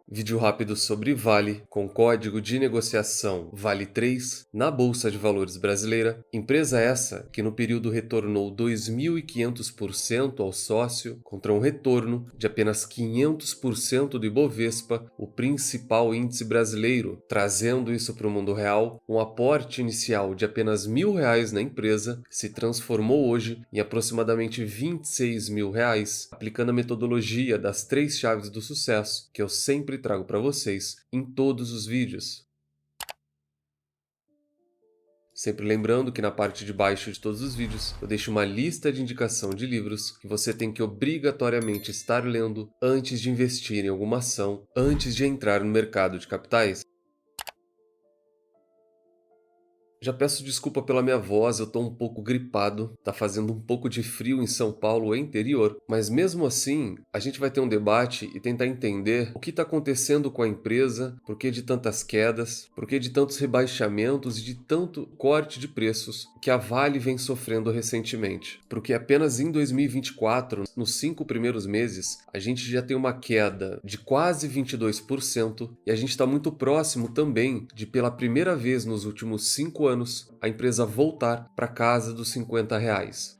Vídeo rápido sobre Vale, com código de negociação VALE3, na Bolsa de Valores brasileira. Empresa essa que no período retornou 2.500% ao sócio, contra um retorno de apenas 500% do Ibovespa, o principal índice brasileiro. Trazendo isso para o mundo real, um aporte inicial de apenas R$ 1.000 na empresa se transformou hoje em aproximadamente R$ 26.000, aplicando a metodologia das 3 chaves do sucesso, que eu sempre trago para vocês em todos os vídeos. Sempre lembrando que na parte de baixo de todos os vídeos eu deixo uma lista de indicação de livros que você tem que obrigatoriamente estar lendo antes de investir em alguma ação, antes de entrar no mercado de capitais. Já peço desculpa pela minha voz, eu tô um pouco gripado, tá fazendo um pouco de frio em São Paulo e interior, mas mesmo assim, a gente vai ter um debate e tentar entender o que está acontecendo com a empresa, por que de tantas quedas, por que de tantos rebaixamentos e de tanto corte de preços que a Vale vem sofrendo recentemente. Porque apenas em 2024, nos 5 primeiros meses, a gente já tem uma queda de quase 22% e a gente está muito próximo também de, pela primeira vez nos últimos 5 anos, a empresa voltar para casa dos R$ 50.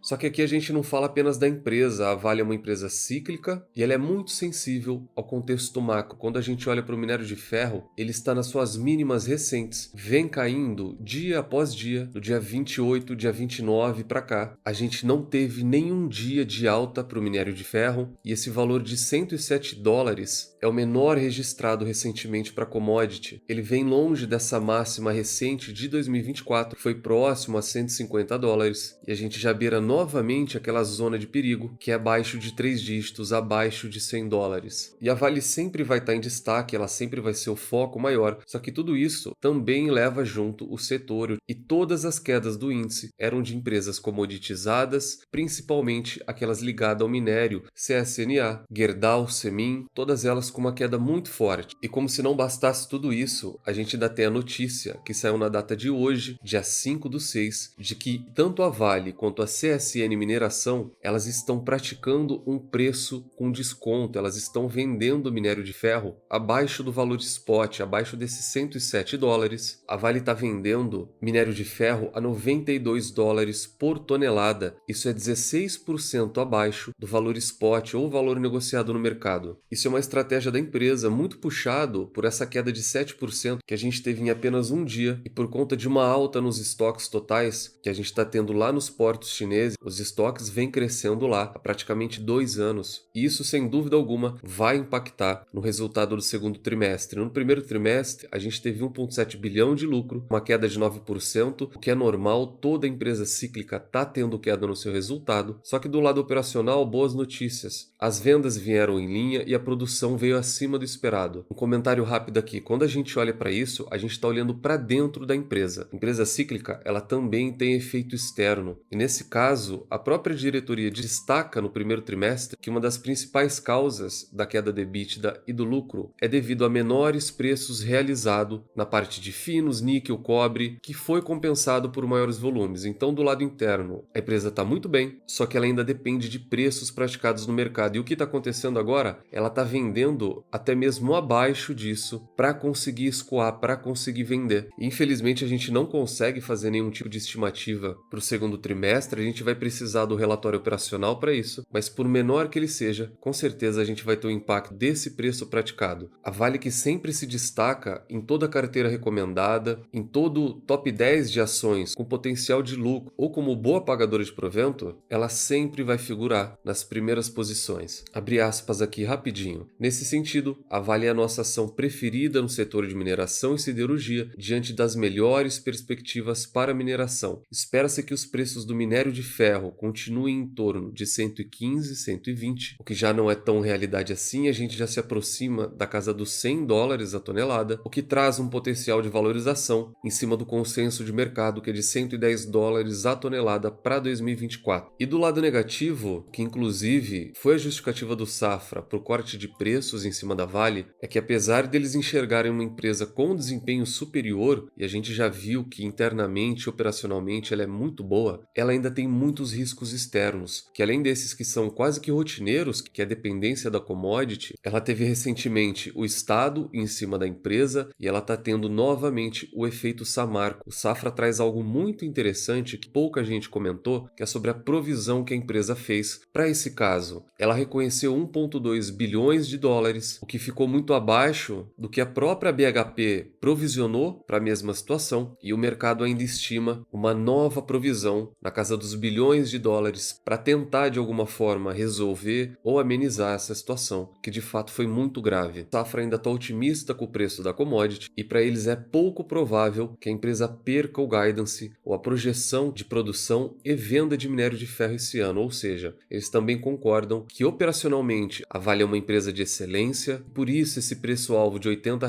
Só que aqui a gente não fala apenas da empresa, a Vale é uma empresa cíclica e ela é muito sensível ao contexto macro. Quando a gente olha para o minério de ferro, ele está nas suas mínimas recentes, vem caindo dia após dia, do dia 28, dia 29 para cá. A gente não teve nenhum dia de alta para o minério de ferro e esse valor de $107 é o menor registrado recentemente para a commodity. Ele vem longe dessa máxima recente de 2024, foi próximo a $150, e a gente já beira novamente aquela zona de perigo, que é abaixo de 3 dígitos, abaixo de $100. E a Vale sempre vai estar em destaque, ela sempre vai ser o foco maior, só que tudo isso também leva junto o setor, e todas as quedas do índice eram de empresas comoditizadas, principalmente aquelas ligadas ao minério, CSNA, Gerdau, Semin, todas elas com uma queda muito forte. E como se não bastasse tudo isso, a gente ainda tem a notícia que saiu na data de hoje, dia 5/6, de que tanto a Vale quanto a CSN Mineração, elas estão praticando um preço com desconto, elas estão vendendo minério de ferro abaixo do valor de spot, abaixo desses $107. A Vale está vendendo minério de ferro a $92 por tonelada, isso é 16% abaixo do valor spot ou valor negociado no mercado. Isso é uma estratégia da empresa, muito puxado por essa queda de 7% que a gente teve em apenas um dia e por conta de uma alta nos estoques totais que a gente está tendo lá nos portos chineses. Os estoques vêm crescendo lá há praticamente 2 anos e isso, sem dúvida alguma, vai impactar no resultado do segundo trimestre. No primeiro trimestre, a gente teve 1,7 bilhão de lucro, uma queda de 9%, o que é normal, toda empresa cíclica está tendo queda no seu resultado, só que do lado operacional, boas notícias. As vendas vieram em linha e a produção veio acima do esperado. Um comentário rápido aqui, quando a gente olha para isso, a gente está olhando para dentro da empresa. A empresa cíclica, ela também tem efeito externo. E nesse caso, a própria diretoria destaca no primeiro trimestre que uma das principais causas da queda do EBITDA e do lucro é devido a menores preços realizados na parte de finos, níquel, cobre, que foi compensado por maiores volumes. Então, do lado interno, a empresa está muito bem, só que ela ainda depende de preços praticados no mercado. E o que está acontecendo agora? Ela está vendendo até mesmo abaixo disso para conseguir escoar, para conseguir vender. E, infelizmente, a gente não consegue fazer nenhum tipo de estimativa para o segundo trimestre, a gente vai precisar do relatório operacional para isso, mas por menor que ele seja, com certeza a gente vai ter o impacto desse preço praticado. A Vale, que sempre se destaca em toda a carteira recomendada, em todo o top 10 de ações com potencial de lucro ou como boa pagadora de provento, ela sempre vai figurar nas primeiras posições. Abre aspas aqui rapidinho. Nesse sentido, a Vale é a nossa ação preferida no setor de mineração e siderurgia diante das melhores perspectivas para a mineração. Espera-se que os preços do minério de ferro continuem em torno de 115, 120, o que já não é tão realidade assim, a gente já se aproxima da casa dos $100 a tonelada, o que traz um potencial de valorização em cima do consenso de mercado que é de $110 a tonelada para 2024. E do lado negativo, que inclusive foi a justificativa do Safra por corte de preços em cima da Vale, é que apesar deles enxergarem uma empresa com desempenho superior, e a gente já viu que internamente, operacionalmente, ela é muito boa, ela ainda tem muitos riscos externos, que além desses que são quase que rotineiros, que é a dependência da commodity, ela teve recentemente o Estado em cima da empresa e ela está tendo novamente o efeito Samarco. O Safra traz algo muito interessante que pouca gente comentou, que é sobre a provisão que a empresa fez para esse caso. Ela reconheceu 1,2 bilhões de dólares, o que ficou muito abaixo do que a própria BHP provisionou para a mesma situação, e o mercado ainda estima uma nova provisão na casa dos bilhões de dólares para tentar de alguma forma resolver ou amenizar essa situação, que de fato foi muito grave. A Safra ainda está otimista com o preço da commodity e para eles é pouco provável que a empresa perca o guidance ou a projeção de produção e venda de minério de ferro esse ano, ou seja, eles também concordam que operacionalmente a Vale é uma empresa de excelência, por isso esse preço-alvo de R$ 80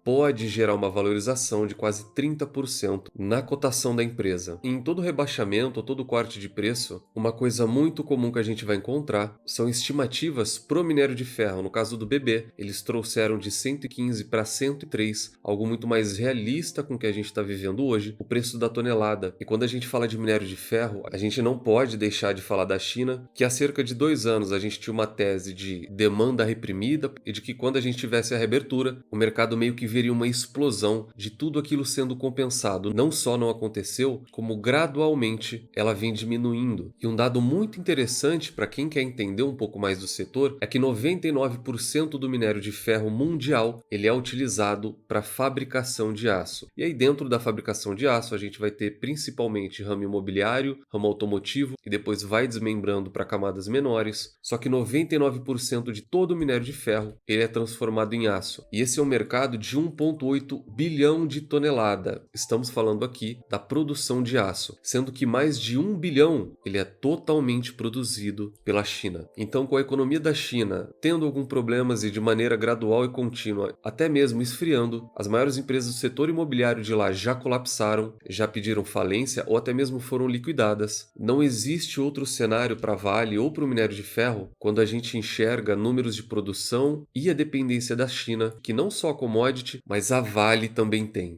pode gerar uma valorização de quase 30% na cotação da empresa. E em todo rebaixamento ou todo corte de preço, uma coisa muito comum que a gente vai encontrar são estimativas pro minério de ferro. No caso do BB, eles trouxeram de 115 para 103, algo muito mais realista com o que a gente está vivendo hoje, o preço da tonelada. E quando a gente fala de minério de ferro, a gente não pode deixar de falar da China, que há cerca de 2 anos a gente tinha uma tese de demanda reprimida e de que quando a gente tivesse a reabertura, o mercado meio que veria uma explosão de tudo aquilo sendo compensado. Não só não aconteceu, como gradualmente ela vem diminuindo. E um dado muito interessante para quem quer entender um pouco mais do setor é que 99% do minério de ferro mundial ele é utilizado para fabricação de aço. E aí dentro da fabricação de aço a gente vai ter principalmente ramo imobiliário, ramo automotivo e depois vai desmembrando para camadas menores. Só que 99% de todo o minério de ferro ele é transformado em aço. E esse é um mercado de 1,8 bilhão de tonelada. Estamos falando aqui da produção de aço, sendo que mais de 1 bilhão ele é totalmente produzido pela China. Então, com a economia da China tendo alguns problemas e de maneira gradual e contínua, até mesmo esfriando, as maiores empresas do setor imobiliário de lá já colapsaram, já pediram falência ou até mesmo foram liquidadas. Não existe outro cenário para a Vale ou para o minério de ferro quando a gente enxerga números de produção e a dependência da China, que não só a commodity, mas a Vale também tem.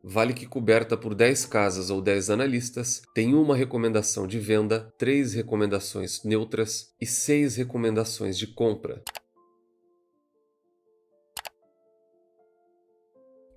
Vale que coberta por 10 casas ou 10 analistas, tem uma recomendação de venda, 3 recomendações neutras e 6 recomendações de compra.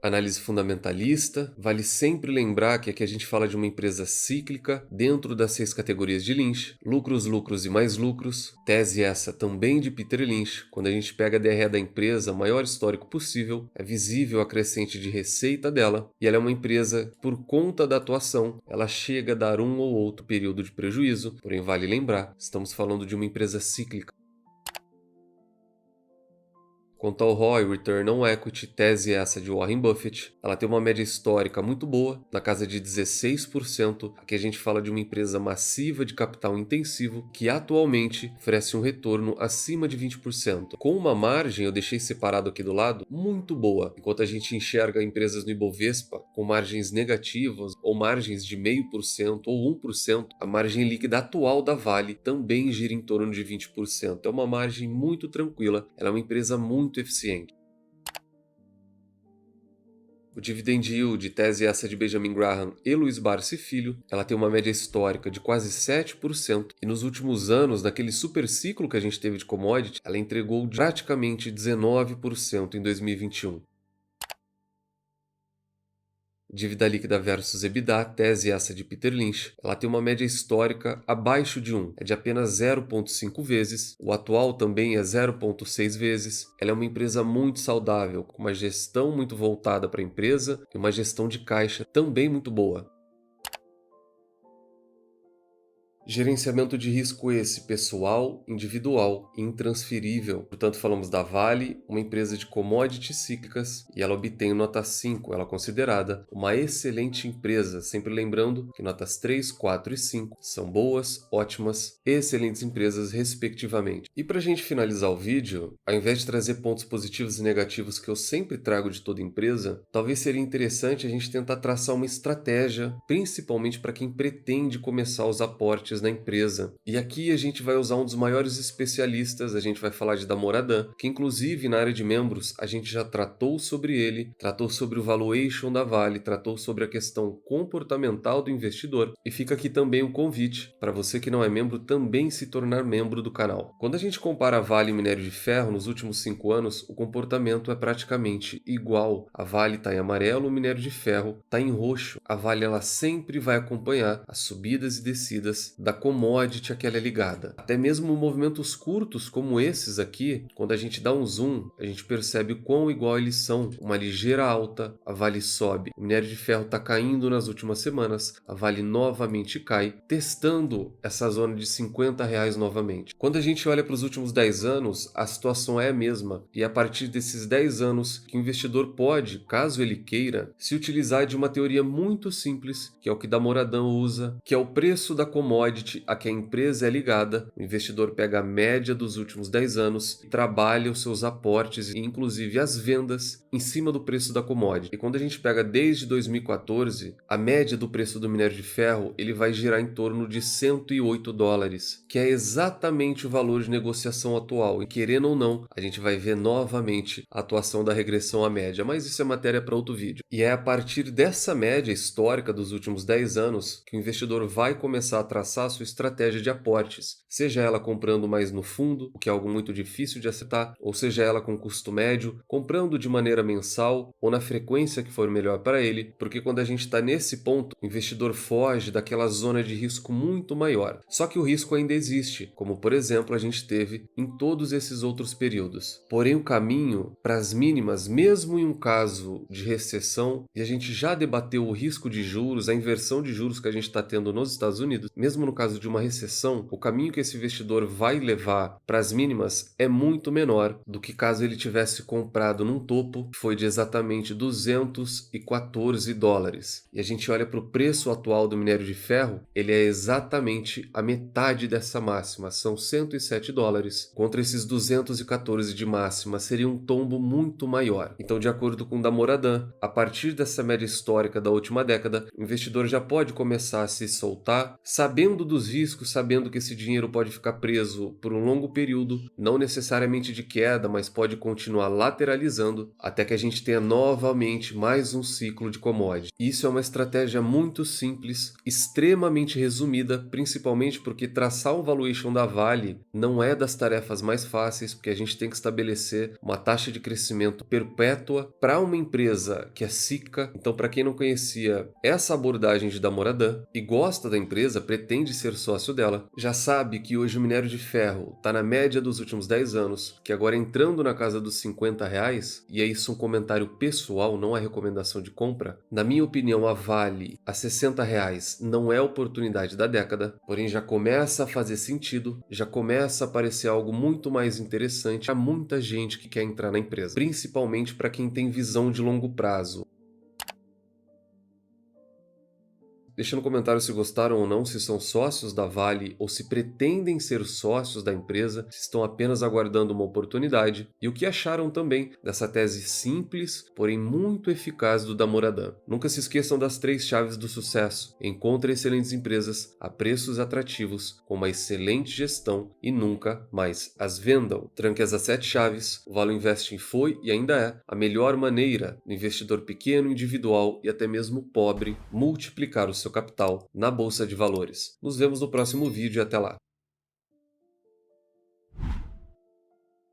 Análise fundamentalista, vale sempre lembrar que aqui a gente fala de uma empresa cíclica dentro das 6 categorias de Lynch, lucros, lucros e mais lucros, tese essa também de Peter Lynch. Quando a gente pega a DRE da empresa, maior histórico possível, é visível a crescente de receita dela e ela é uma empresa, por conta da atuação, ela chega a dar um ou outro período de prejuízo, porém vale lembrar, estamos falando de uma empresa cíclica. Quanto ao ROI, Return on Equity, tese essa de Warren Buffett, ela tem uma média histórica muito boa, na casa de 16%. Aqui a gente fala de uma empresa massiva de capital intensivo que atualmente oferece um retorno acima de 20%. Com uma margem, eu deixei separado aqui do lado, muito boa. Enquanto a gente enxerga empresas no Ibovespa com margens negativas ou margens de 0,5% ou 1%, a margem líquida atual da Vale também gira em torno de 20%. É uma margem muito tranquila, ela é uma empresa muito eficiente. O dividend yield, tese essa de Benjamin Graham e Luiz Barsi Filho, ela tem uma média histórica de quase 7% e nos últimos anos, naquele super ciclo que a gente teve de commodity, ela entregou praticamente 19% em 2021. Dívida líquida versus EBITDA, tese essa de Peter Lynch, ela tem uma média histórica abaixo de 1, é de apenas 0,5 vezes, o atual também é 0,6 vezes. Ela é uma empresa muito saudável, com uma gestão muito voltada para a empresa e uma gestão de caixa também muito boa. Gerenciamento de risco esse pessoal, individual e intransferível. Portanto, falamos da Vale, uma empresa de commodities cíclicas, e ela obtém nota 5, ela é considerada uma excelente empresa, sempre lembrando que notas 3, 4 e 5 são boas, ótimas, excelentes empresas respectivamente. E para a gente finalizar o vídeo, ao invés de trazer pontos positivos e negativos que eu sempre trago de toda empresa, talvez seria interessante a gente tentar traçar uma estratégia, principalmente para quem pretende começar os aportes aportes na empresa. E aqui a gente vai usar um dos maiores especialistas, a gente vai falar de Damoradan, que inclusive na área de membros a gente já tratou sobre ele, tratou sobre o valuation da Vale, tratou sobre a questão comportamental do investidor, e fica aqui também o convite para você que não é membro também se tornar membro do canal. Quando a gente compara a Vale e minério de ferro nos últimos 5 anos, o comportamento é praticamente igual. A Vale está em amarelo, o minério de ferro está em roxo. A Vale ela sempre vai acompanhar as subidas e descidas da commodity a que ela é ligada. Até mesmo movimentos curtos como esses aqui, quando a gente dá um zoom, a gente percebe quão igual eles são. Uma ligeira alta, a Vale sobe. O minério de ferro está caindo nas últimas semanas, a Vale novamente cai, testando essa zona de R$ 50 novamente. Quando a gente olha para os últimos 10 anos, a situação é a mesma, e é a partir desses 10 anos que o investidor pode, caso ele queira, se utilizar de uma teoria muito simples, que é o que Damoradan usa, que é o preço da commodity a que a empresa é ligada. O investidor pega a média dos últimos 10 anos e trabalha os seus aportes e inclusive as vendas em cima do preço da commodity. E quando a gente pega desde 2014, a média do preço do minério de ferro ele vai girar em torno de $108, que é exatamente o valor de negociação atual. E querendo ou não, a gente vai ver novamente a atuação da regressão à média, mas isso é matéria para outro vídeo. E é a partir dessa média histórica dos últimos 10 anos que o investidor vai começar a traçar a sua estratégia de aportes, seja ela comprando mais no fundo, o que é algo muito difícil de acertar, ou seja ela com custo médio, comprando de maneira mensal ou na frequência que for melhor para ele, porque quando a gente está nesse ponto, o investidor foge daquela zona de risco muito maior. Só que o risco ainda existe, como por exemplo a gente teve em todos esses outros períodos. Porém, o caminho para as mínimas, mesmo em um caso de recessão, e a gente já debateu o risco de juros, a inversão de juros que a gente está tendo nos Estados Unidos, mesmo no caso de uma recessão, o caminho que esse investidor vai levar para as mínimas é muito menor do que caso ele tivesse comprado num topo que foi de exatamente $214. E a gente olha para o preço atual do minério de ferro, ele é exatamente a metade dessa máxima, são $107, contra esses 214 de máxima, seria um tombo muito maior. Então, de acordo com Damoradan, a partir dessa média histórica da última década, o investidor já pode começar a se soltar, sabendo dos riscos, sabendo que esse dinheiro pode ficar preso por um longo período, não necessariamente de queda, mas pode continuar lateralizando, até que a gente tenha novamente mais um ciclo de commodity. Isso é uma estratégia muito simples, extremamente resumida, principalmente porque traçar um valuation da Vale não é das tarefas mais fáceis, porque a gente tem que estabelecer uma taxa de crescimento perpétua para uma empresa que é cíclica. Então, para quem não conhecia essa abordagem de Damoradan e gosta da empresa, pretende ser sócio dela, já sabe que hoje o minério de ferro está na média dos últimos 10 anos, que agora entrando na casa dos R$ 50, e é isso um comentário pessoal, não é recomendação de compra. Na minha opinião, a Vale a R$ 60 não é a oportunidade da década, porém já começa a fazer sentido, já começa a parecer algo muito mais interessante a muita gente que quer entrar na empresa, principalmente para quem tem visão de longo prazo. Deixa no comentário se gostaram ou não, se são sócios da Vale ou se pretendem ser sócios da empresa, se estão apenas aguardando uma oportunidade, e o que acharam também dessa tese simples, porém muito eficaz do Damoradan. Nunca se esqueçam das 3 chaves do sucesso. Encontre excelentes empresas a preços atrativos, com uma excelente gestão e nunca mais as vendam. Tranque as 7 chaves, o Value Investing foi e ainda é a melhor maneira do investidor pequeno, individual e até mesmo pobre multiplicar o seu capital na bolsa de valores. Nos vemos no próximo vídeo e até lá.